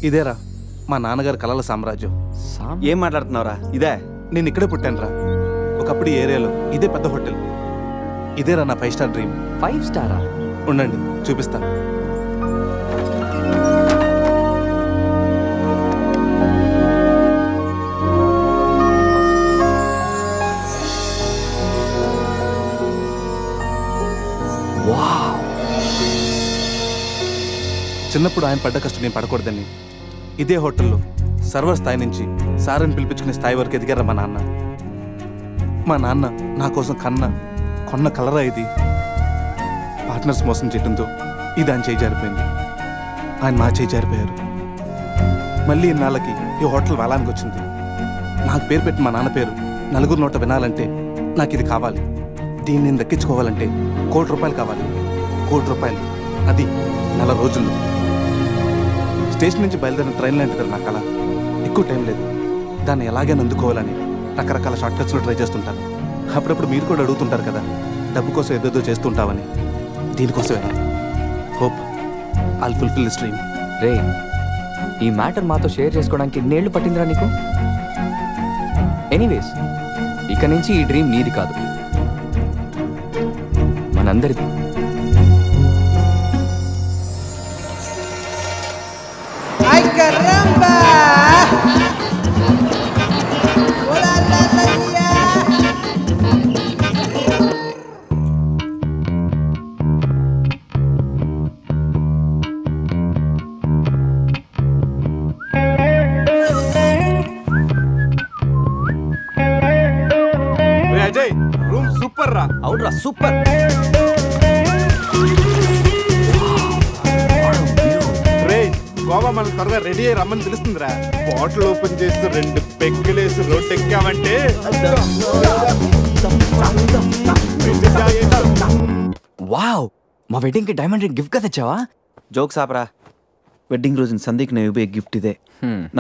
ఇదేరా మా నాన్నగారు కలల సామ్రాజ్యం. ఏం మాట్లాడుతున్నావురా? ఇదే నేను ఇక్కడే పుట్టాను రా. ఒకప్పుడు ఈ ఏరియాలో ఇదే పెద్ద హోటల్. ఇదేరా నా 5 స్టార్ డ్రీమ్. 5 స్టారా? ఉండండి చూపిస్తా. చిన్నప్పుడు ఆయన పడ్డ కష్టం నేను పడకూడదని ఇదే హోటల్లో సర్వర్ స్థాయి నుంచి సారని పిలిపించుకునే స్థాయి వరకు ఎదిగారా మా నాన్న. మా నాన్న నా కోసం కొన్న కలరా ఇది. పార్ట్నర్స్ మోసం చేయడంతో ఇది ఆయన చేయి జారిపోయింది. ఆయన మా చేయి జారిపోయారు. మళ్ళీ ఇన్నాళ్ళకి ఈ హోటల్ వేలానికి వచ్చింది. నాకు పేరు పెట్టి మా నాన్న పేరు నలుగురు నోట వినాలంటే నాకు ఇది కావాలి. దీన్ని నేను దక్కించుకోవాలంటే ₹1,00,00,000 కావాలి. ₹1,00,00,000 అది 4 రోజుల్లో. స్టేషన్ నుంచి బయలుదేరిన ట్రైన్ లాంటిది నా కళ. ఎక్కువ టైం లేదు. దాన్ని ఎలాగైనా అందుకోవాలని రకరకాల షార్ట్ కట్స్లో ట్రై చేస్తుంటాను. అప్పుడప్పుడు మీరు కూడా అడుగుతుంటారు కదా, డబ్బు కోసం ఏదేదో చేస్తుంటావని. దీనికోసమేనా? Hope I'll fulfil this dream. రే, ఈ మ్యాటర్ మాతో షేర్ చేసుకోవడానికి ఇన్నేళ్ళు పట్టిందిరా నీకు. ఎనీవేస్, ఇక నుంచి ఈ డ్రీమ్ నీది కాదు, మనందరిది. అజయ్, రూమ్ సూపర్ రా. అవునరా, సూపర్. రే, గోవా మనం త్వరగా రెడీ అయ్యి రమ్మని తెలుస్తుందిరా. బాటిల్ ఓపెన్ చేస్తూ 2 పెగ్గులేసి రోడ్ ఎక్కామంటే వావ్, మా వెడ్డింగ్ కి డైమండ్ రింగ్ గిఫ్ట్ గా తెచ్చావా? జోక్స్ ఆపరా. వెడ్డింగ్ రోజున సందీక్ నేను ఇవ్వే గిఫ్ట్ ఇదే.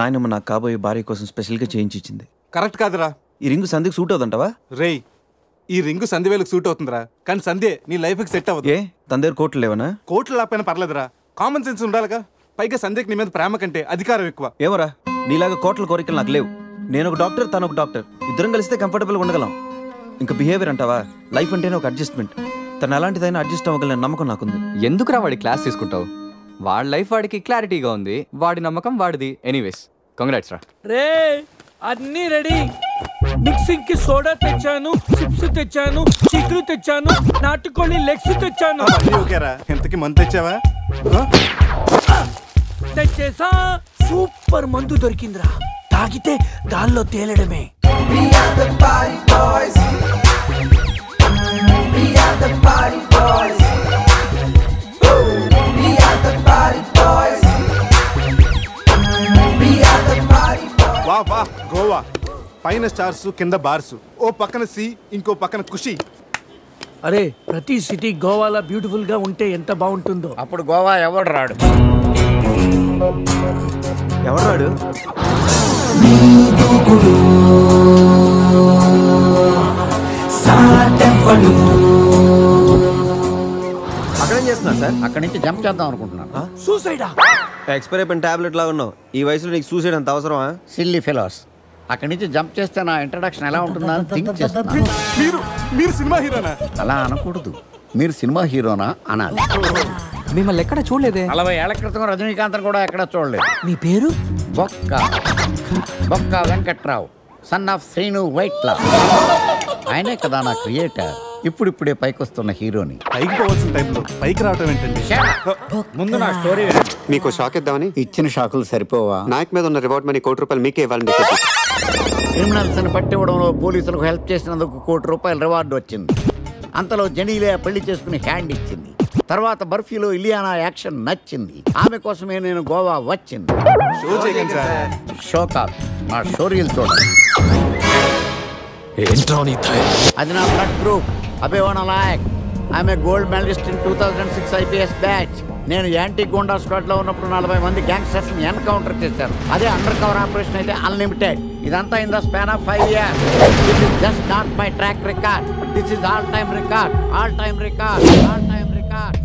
నాయనమ్మ నాకు కాబోయే భార్య కోసం స్పెషల్గా చేయించిచ్చింది. కరెక్ట్ కాదురా. ఈ రింగు సందీక్ సూట్ అవుతుంటావా? రే, ఈ రింగు సంధ్యవేలకు సూట్ అవుతుందిరా, కానీ సంధ్య నీ లైఫ్కి సెట్ అవ్వదు. ఏ తన దగ్గర కోట్లు లేవనా? కోట్లు లేకపోయినా పర్లేదురా, కామన్ సెన్స్ ఉండాలిగా. పైగా సంధ్యకి నీ మీద ప్రేమ కంటే అధికారం ఎక్కువ. ఏమరా, నీలాగా కోట్ల కోరికలు నాకు లేవు. నేను ఒక డాక్టర్, తను ఒక డాక్టర్. ఇద్దరం కలిస్తే కంఫర్టబుల్గా ఉండగలం. ఇంకా బిహేవియర్ అంటావా? లైఫ్ అంటేనే ఒక అడ్జస్ట్మెంట్. తను ఎలాంటిదైనా అడ్జస్ట్ అవ్వగలని నమ్మకం నాకుంది. ఎందుకురా వాడి క్లాస్ తీసుకుంటావు? వాడి లైఫ్ వాడికి క్లారిటీగా ఉంది, వాడి నమ్మకం వాడిది. ఎనీవేస్, కంగ్రాట్స్ రా. రే, అన్నీ రెడీ. మిక్సింగ్ కి సోడా తెచ్చాను, చిప్స్ తెచ్చాను, చిక్కులు తెచ్చాను, నాటుకోళ్ళి లెగ్స్ తెచ్చాను. ఓకేరా, ఎంతకి మందు తెచ్చావా? తెచ్చేసా. సూపర్ మందు దొరికిందిరా, తాగితే గాల్లో తేలడమే. వా వా, గోవా పైన స్టార్స్, కింద బార్స్, ఓ పక్కన సీ, ఇంకో పక్కన ఖుషి. అరే, ప్రతి సిటీ గోవాలో బ్యూటిఫుల్ గా ఉంటే ఎంత బాగుంటుందో. అప్పుడు గోవా ఎవడు రాడు. ఎవరు రాడు? అక్కడేం చేస్తున్నారు సార్? అక్కడి నుంచి జంప్ చేద్దాం అనుకుంటున్నాను. సూసైడా? ఎక్స్పైర్ అయిపోయిన టాబ్లెట్ లాగా ఉన్నావు. ఈ వయసులో నీకు సూసైడ్ అంత అవసరమా? Silly fellows. అక్కడి నుంచి జంప్ చేస్తే నా ఇంట్రడక్షన్ ఎలా ఉంటుందా అని థింక్ చేస్తున్నాను. మీరు సినిమా హీరోనా? అలా అనకూడదు, మీరు సినిమా హీరోనా అనాలి. మిమ్మల్ని ఎక్కడ చూడలేదే. 40 ఏళ్ల క్రితం రజనీకాంత్ కూడా ఎక్కడ చూడలేదు. మీ పేరు? బొక్క వెంకట్రావు, సన్ ఆఫ్ శ్రీను వైట్లా. ఆయనే కదా నా క్రియేటర్. ఇప్పుడిప్పుడే పైకొస్తున్న హీరోని. పైకి పోవాల్సిన టైంలో పైకి రావటం ఏంటండి? ముందు నా స్టోరీ మీకు షాక్ ఇద్దామని. ఇచ్చిన షాకులు సరిపోవా? నాయక్ మీద ఉన్న రివార్డ్ మనీ ₹1,00,00,000 మీకే ఇవ్వాలని డిసైడ్ చేశాను. క్రిమినల్స్ ని పట్టివ్వడంలో పోలీసులకు హెల్ప్ చేసినందుకు ₹1,00,00,000 రివార్డు వచ్చింది. అంతలో జనీలే పెళ్లి చేసుకుని హ్యాండ్ ఇచ్చింది. తర్వాత బర్ఫీలో ఇలియానా యాక్షన్ నచ్చింది. ఆమె కోసమే నేను గోవా వచ్చింది. షో కాదు, నా షోరీలు చూడండి. అది నా బ్లడ్ గ్రూప్. అభివాణ నాయక్. ఆమె gold medalist in 2006 IPS batch. నేను యాంటీ గోండా స్క్వాడ్ లో ఉన్నప్పుడు 40 మంది గ్యాంగ్స్టర్స్ ని ఎన్కౌంటర్ చేశాను. అదే అండర్ కవర్ ఆపరేషన్ అయితే అన్లిమిటెడ్. ఇదంతా in the span of 5 years. This is just not my track record. This is all time record. All time record. All time record.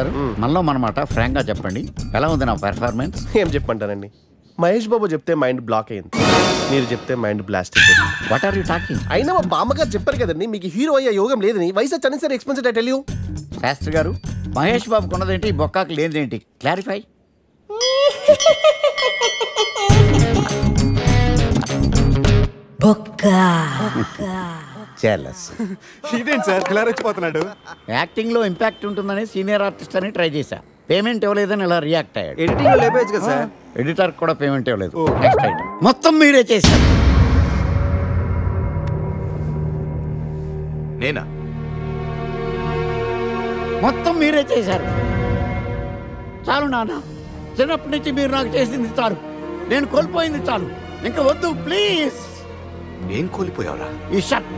గారు మనలో మనమాట ఫ్రాంక్ గా చెప్పండి, ఎలా ఉంది నా పెర్ఫార్మెన్స్? ఏం చెప్పంటానండి, మహేష్ బాబు చెప్తే మైండ్ బ్లాక్ అయింది, మీరు చెప్తే మైండ్ బ్లాస్ట్ అయిపోయింది. What are you talking? అయినా మా బామ్మగారు చెప్పారు కదండి మీకు హీరో అయ్యే యోగం లేదని. వయసు సరే expensive I tell you. Shastri గారు, మహేష్ బాబుకు ఉన్నదేంటి, బొక్కాకు లేనిదేంటి? క్లారిఫై. ఇదేంటి సార్ ఇలా రెచ్చిపోతున్నాడు? యాక్టింగ్ లో ఇంపాక్ట్ ఉంటుందని సీనియర్ ఆర్టిస్ట్ అని ట్రై చేశా, పేమెంట్ ఇవ్వలేదని ఇలా రియాక్ట్ అయ్యాడు. ఎడిటింగ్ లో లేపేయచ్చు కదా సార్. ఎడిటర్ కూడా పేమెంట్ ఇవ్వలేదు. నెక్స్ట్ ఐటమ్ మొత్తం మీరే చేశారు. నేనా? మొత్తం మీరే చేశారు. చాలు నాన్న, చిన్నప్పటి నుంచి మీరు నాకు చేసింది చాలు, నేను కోల్పోయింది చాలు, ఇంకా వద్దు ప్లీజ్. ఏం కోల్పోయావురా? ఈ షర్ట్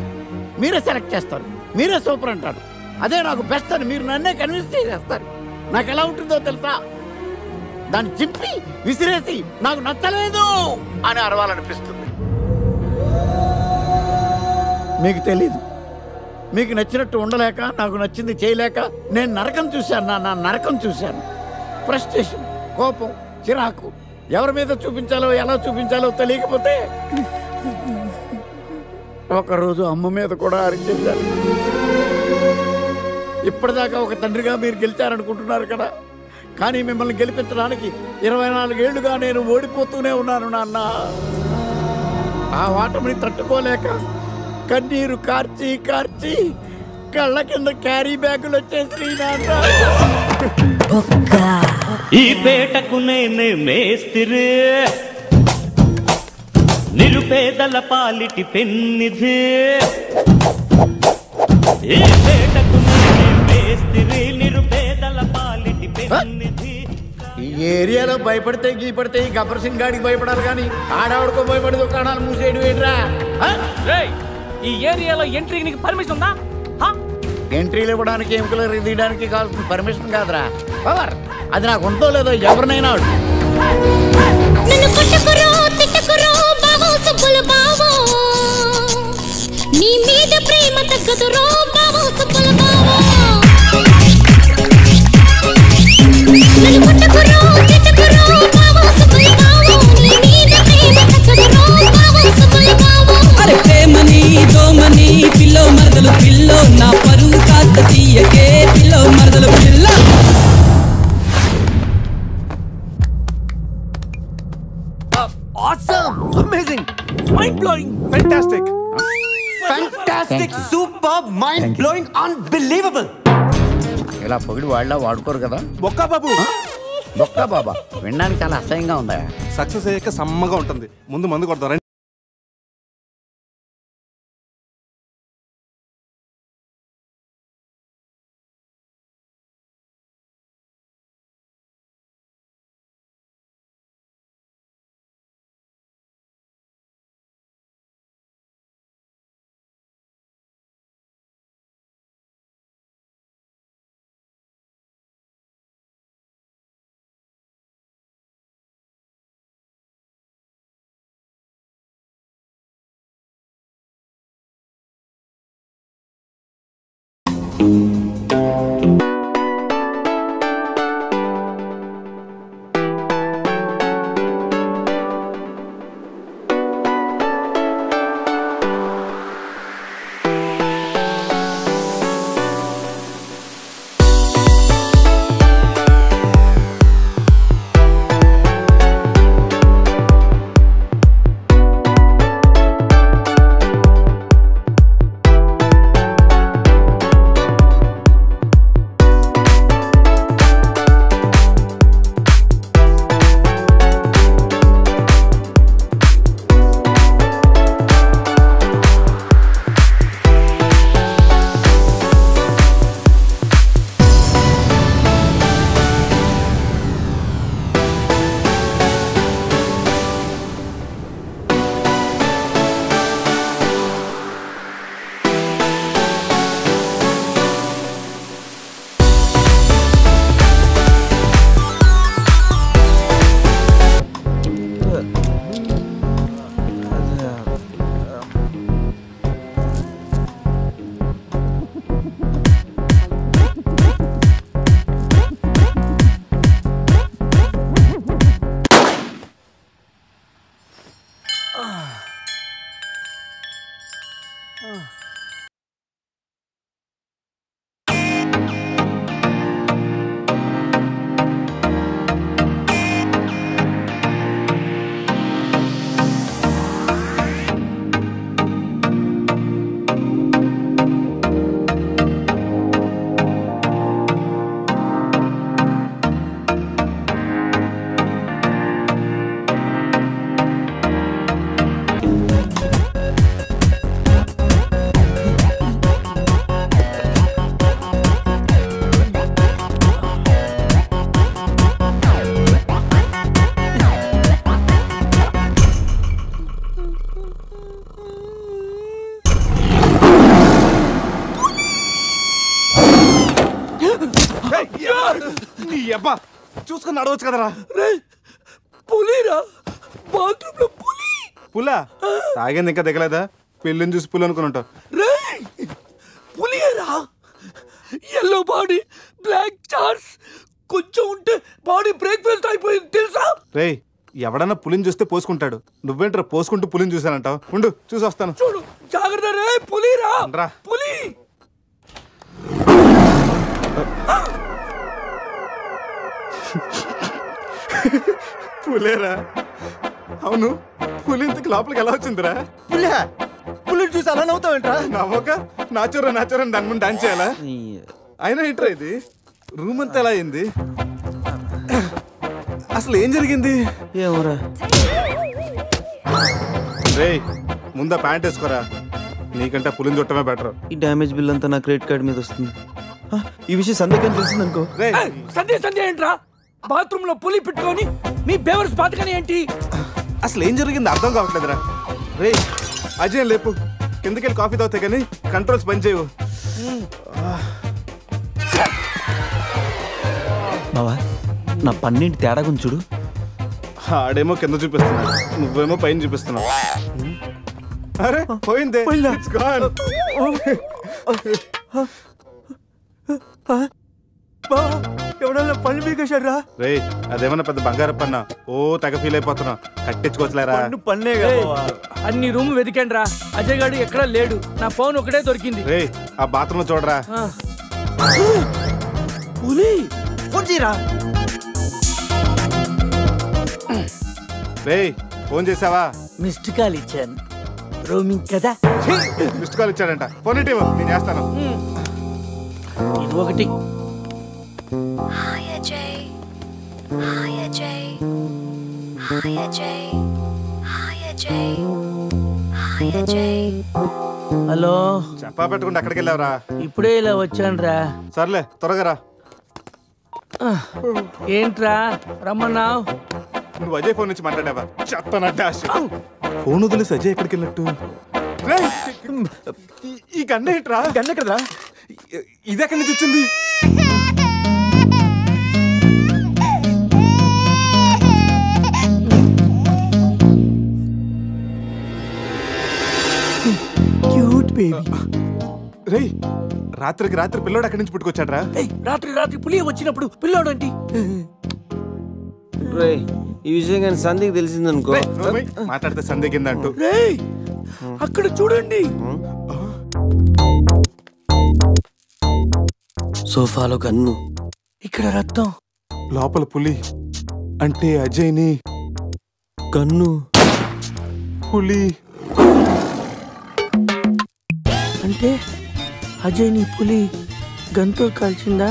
మీరే సెలెక్ట్ చేస్తారు, మీరే సూపర్ అంటారు, అదే నాకు బెస్ట్ అని మీరు నన్నే కన్విన్స్ చేసేస్తారు. నాకు ఎలా ఉంటుందో తెలుసా, దాన్ని చింపి విసిరేసి నాకు నచ్చలేదు అని అరవాలనిపిస్తుంది. మీకు తెలీదు, మీకు నచ్చినట్టు ఉండలేక, నాకు నచ్చింది చేయలేక నేను నరకం చూశాను. నా నరకం చూశాను. ఫ్రస్ట్రేషన్, కోపం, చిరాకు, ఎవరి మీద చూపించాలో ఎలా చూపించాలో తెలియకపోతే ఒకరోజు అమ్మ మీద కూడా అరిచేశాను. ఇప్పటిదాకా ఒక తండ్రిగా మీరు గెలిచారనుకుంటున్నారు కదా, కానీ మిమ్మల్ని గెలిపించడానికి 24 ఏళ్లుగా నేను ఓడిపోతూనే ఉన్నాను నాన్న. ఆ ఓటమిని తట్టుకోలేక కన్నీరు కార్చి కార్చి కళ్ళ కింద క్యారీ బ్యాగులు వచ్చేసి నాన్న. ఈ పేటకు నేనే మేస్తిరి, నిరుపేదల పాలిటి పెన్నిధి. ఈ పేటకు నేనే మేస్తిరి, నిరుపేదల పాలిటి పెన్నిధి. ఈ ఏరియాలో భయపడితే గీపడితే ఈ గబ్బర్ సింగ్ గాడికి భయపడాలి కానీ ఆడవాడికో భయపడి దుకాణాలు మూసేయడం ఏంట్రా? ఈ ఏరియాలో ఎంట్రీకి నీకు పర్మిషన్ ఉందా? ఎంట్రీలు ఇవ్వడానికి, ఎముకలు తీయడానికి కావాల్సిన పర్మిషన్ కాదురా, పవర్. అది నాకు ఉందో లేదో ఎవరినైనా అడుగు. నీ మీద ప్రేమ తగ్గదురో బావో సుబ్బుల బావో. నన్ను కొట్టకురో తిట్టకురో బావో సుబ్బుల బావో. నీ మీద ప్రేమ తగ్గదురో బావో సుబ్బుల బావో. అరే ప్రేమని దోమని పిల్లో మరదలు పిల్లో, నా పరువు కాస్త తీయకే పిల్లో మరదలు పిల్ల. Awesome! Amazing! Mind-blowing! Fantastic! Fantastic! Superb! Mind-blowing! Unbelievable! ఇలా పొగిడి వాళ్ళ వాడుకోరు కదా. బొక్కా బాబు, బొక్కా బాబా వినడానికి చాలా అసహ్యంగా ఉందా? సక్సెస్ అయ్యాక సమ్మగా ఉంటుంది, ముందు మందు కొడతారు. అబ్బా చూసుకుని నడవచ్చు కదరా. పులిరా, బాత్రూమ్ లో పులి. పులా తాగింది ఇంకా దిగలేదా? పెళ్ళిని చూసి పులి అనుకుని ఉంటావు. పులిరా, ఎల్లో బాడీ, బ్లాక్ చార్స్, కొంచెం ఉంటే బాడీ బ్రేక్ఫాస్ట్ అయిపోయింది తెలుసా? రే ఎవడన్నా పులిని చూస్తే పోసుకుంటాడు, నువ్వేంట్రా పోసుకుంటూ పులిని చూసానంటావు? ఉండు చూసి వస్తాను. చూడు జాగ్రత్త రే, పులిరా పులి. పులేరా? అవును, పులి ఇంతకు లోపలికి ఎలా వచ్చిందిరా? పులిని చూసి అలా నవ్వుతావేంట్రా? నవ్వక నాచురా నాచురా దాని ముందు డాన్స్ చేయాలా? అయినా ఏంట్రా ఇది? రూమ్ అంతా ఎలా అయింది? అసలు ఏం జరిగింది? ఏమోరా. రే ముందా ప్యాంట్ వేసుకోరా, నీకంటే పులిని చుట్టమే బెటర్. ఈ డ్యామేజ్ బిల్ అంతా నా క్రెడిట్ కార్డ్ మీద వస్తుంది. ఈ విషయం సందేహం తెలిసింది అనుకో. సందే ఏంట్రా? బాత్రూమ్ లో పులి పెట్టుకొని మీ బేవర్స్ బాతకని ఏంటి? అసలు ఏం జరిగింది అర్థం కావట్లేదురా. రే అజయ్ లేపు, కిందకెళ్ళి కాఫీ తాగుతాయి కానీ కంట్రోల్స్ పని చేయవు. బావా నా పన్నీటి తేడా గురించి చూడు. ఆడేమో కింద చూపిస్తున్నాడు, నువ్వేమో పైన చూపిస్తున్నావు. అరే పోయిందే. ఎవడన్నా పళ్ళు పీకేశారా? రే అదేమన్నా పెద్ద బంగారు పన్నా? ఓ తెగ ఫీల్ అయిపోతున్నా, కట్టించుకోవచ్చులేరా? పన్నే అన్ని రూమ్ వెతికాను రా, అజయ్ గాడు ఎక్కడా లేడు. నా ఫోన్ ఒకటే దొరికింది. రే ఆ బాత్రూమ్ లో చూడరా. పులి ఫోన్ చేయరా. రే ఫోన్ చేసావా? మిస్డ్ కాల్ ఇచ్చాను, రోమింగ్ కదా. మిస్డ్ కాల్ ఇచ్చాడంట, ఫోన్ ఇటు నేను చేస్తాను. ఇది ఒకటి. హలో, చెప్పా పెట్టుకుంటే అక్కడికి వెళ్ళావరా? ఇప్పుడే ఇలా వచ్చాను రా. సర్లే త్వరగా రా. ఏంట్రా రమ్మన్నావు? నువ్వు అజయ్ ఫోన్ నుంచి మాట్లాడావా? చెత్తనట్టే ఫోన్ వదిలేసి అజయ్ ఎక్కడికి వెళ్ళట్టు? ఈ గన్న ఏంట్రా? గన్న కదరా? ఇది ఎక్కడి నుంచి వచ్చింది? Cute baby. రే రాత్రికి రాత్రి పిల్లోడు అక్కడి నుంచి పుట్టుకొచ్చాడ్రా. రాత్రి పులి వచ్చినప్పుడు పిల్లోడు అంటే ఈ విషయం కానీ సంధికి తెలిసిందనుకో, మాట్లాడితే సంధి కింద అంటూ. అక్కడ చూడండి, సోఫాలో గన్ను, ఇక్కడ రక్తం, లోపల పులి. అంటే అజయ్ని గన్ను పులి అంటే అజయ్ నీ పులి గన్తో కాల్చిందా?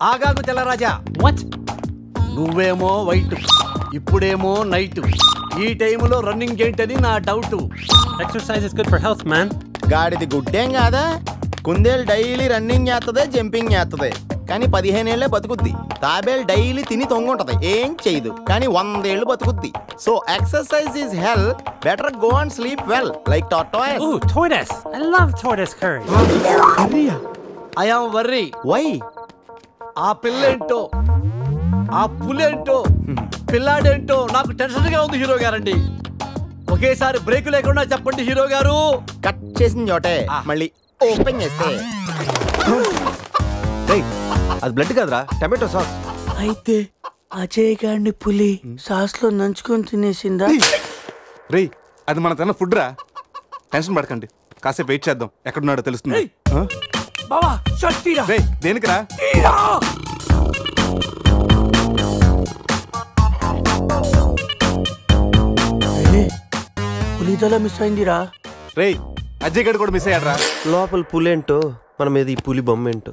ఆగాగు తెల్లరాజా. వాట్? నువ్వేమో వైట్, ఇప్పుడేమో నైట్. ఈ టైంలో రన్నింగ్ ఏంటని నా doubt. Exercise is good for health man. గాడిది గుడ్డేం కాదా? కుందేలు డైలీ రన్నింగ్ చేస్తుంది, జంపింగ్ చేస్తుంది, కానీ 15 ఏళ్లే బతుకుద్ది. తాబేలు డైలీ తిని తొంగుంటది, ఏం చేయదు, కానీ 100 ఏళ్ళు బతుకుద్ది. So exercise is health. Better go and sleep well like tortoise. Oh, tortoise. I love tortoise curry. I am worry. Why? ఆ పిల్లేంటో, ఆ పులేంటో, పిల్లాడేంటో నాకు టెన్షన్ గా ఉంది హీరో గారండి. ఒకేసారి బ్రేక్ లేకుండా చెప్పండి హీరో గారు. కట్ చేసిన చోటే మళ్ళీ ఓపెన్ చేస్తే అది బ్లడ్ కాదురా, టమాటో సాస్. అయితే అజయ్ గారిని పులి సాస్ లో నంచుకొని తినేసిందా? రే అది మన తన ఫుడ్ రా, టెన్షన్ పడకండి, కాసేపు వెయిట్ చేద్దాం, ఎక్కడున్నాడో తెలుస్తుంది. బావా షర్ట్ తీరా. రే దేనికిరా? పులితల మిస్ అయిందిరా. రే అజయ్ గడ్ కూడా మిస్ అయ్యాడ్రా. లోపల పులేంటో మన మీద ఈ పులి బొమ్మ ఏంటో.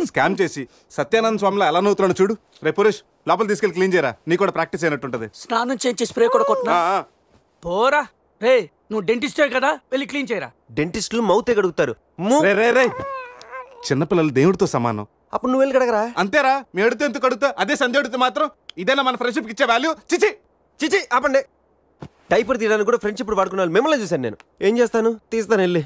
స్కామ్ చేసి సత్యానంద స్వామిలో ఎలా నవ్వుతున్నాడు చూడు. రేపు పురేష్ లోపల తీసుకెళ్ళి క్లీన్ చేయరా, నీ కూడా ప్రాక్టీస్ అయినట్టుంటది. స్నానం చేయించి స్ప్రే కూడా కొట్టినా పోరా. రే నువ్వు డెంటిస్టే కదా, వెళ్ళి క్లీన్ చేయరా. డెంటిస్టులు మౌత్ గడుగుతారు. రే చిన్నపిల్లలు దేవుడితో సమానం. అప్పుడు నువ్వు వెళ్ళి కడగరా. అంతేరా, మీ అడితే ఎందుకు అడుగుతా, అదే సంధ్య అడిగితే మాత్రం ఇదేనా మన ఫ్రెండ్షిప్ ఇచ్చే వాల్యూ? చిచి ఆపండి. డైపర్ తీయడానికి కూడా ఫ్రెండ్షిప్ ఇప్పుడు వాడుకున్నాను. మిమ్మల్ని చూశాను నేను. ఏం చేస్తాను, తీస్తాను వెళ్ళి.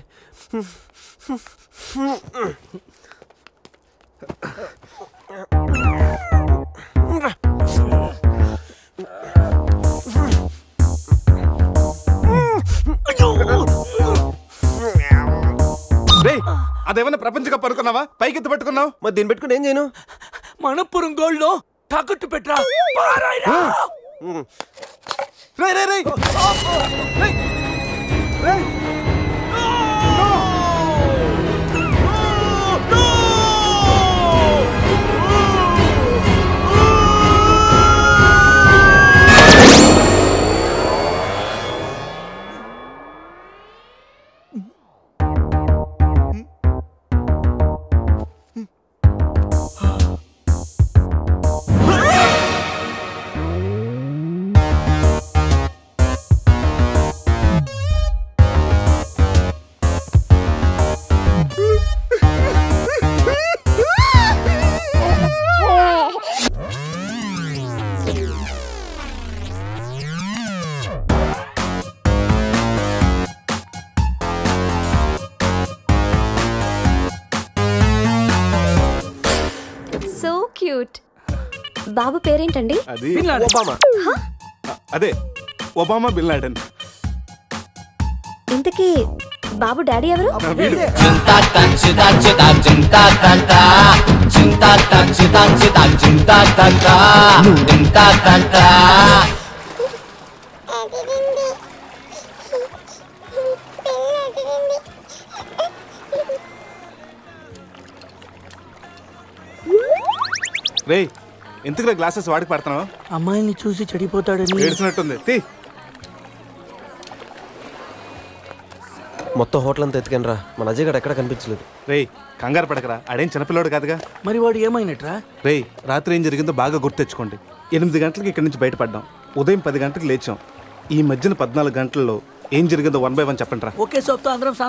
అదేమన్నా ప్రపంచ కప్ అనుకున్నావా? పైకి ఎత్తు పెట్టుకున్నావు. మరి దీన్ని పెట్టుకుని ఏం చేయను? మనపురం గోల్డ్ లో తాకట్టు పెట్టరా. బాబు పేరేంటండి? అది ఒబామా. అదే ఒబామా బిన్ లాడెన్. ఇంతకీ బాబు డాడీ ఎవరు? రే ఎందుకు గ్లాసెస్ వాడికి పడుతున్నావు? అమ్మాయిని చూసి చెడిపోతాడని ఏడ్చినట్టుంది. మొత్తం హోటల్ అంతా ఎత్తుకనరా. మన అజయ్ గడ ఎక్కడ కనిపించలేదు. రే కంగారు పడకరా, ఆడేం చిన్నపిల్లోడు కాదుగా. మరి వాడు ఏమైనట్రా? రే రాత్రి ఏం జరిగిందో బాగా గుర్తు తెచ్చుకోండి. 8 గంటలకి ఇక్కడి నుంచి బయటపడ్డాం, ఉదయం 10 గంటలకు లేచాం. ఈ మధ్యన 14 గంటల్లో ఏం జరిగిందో 1 by 1 చెప్పండి రా. ఓకే సోప్తో అందరం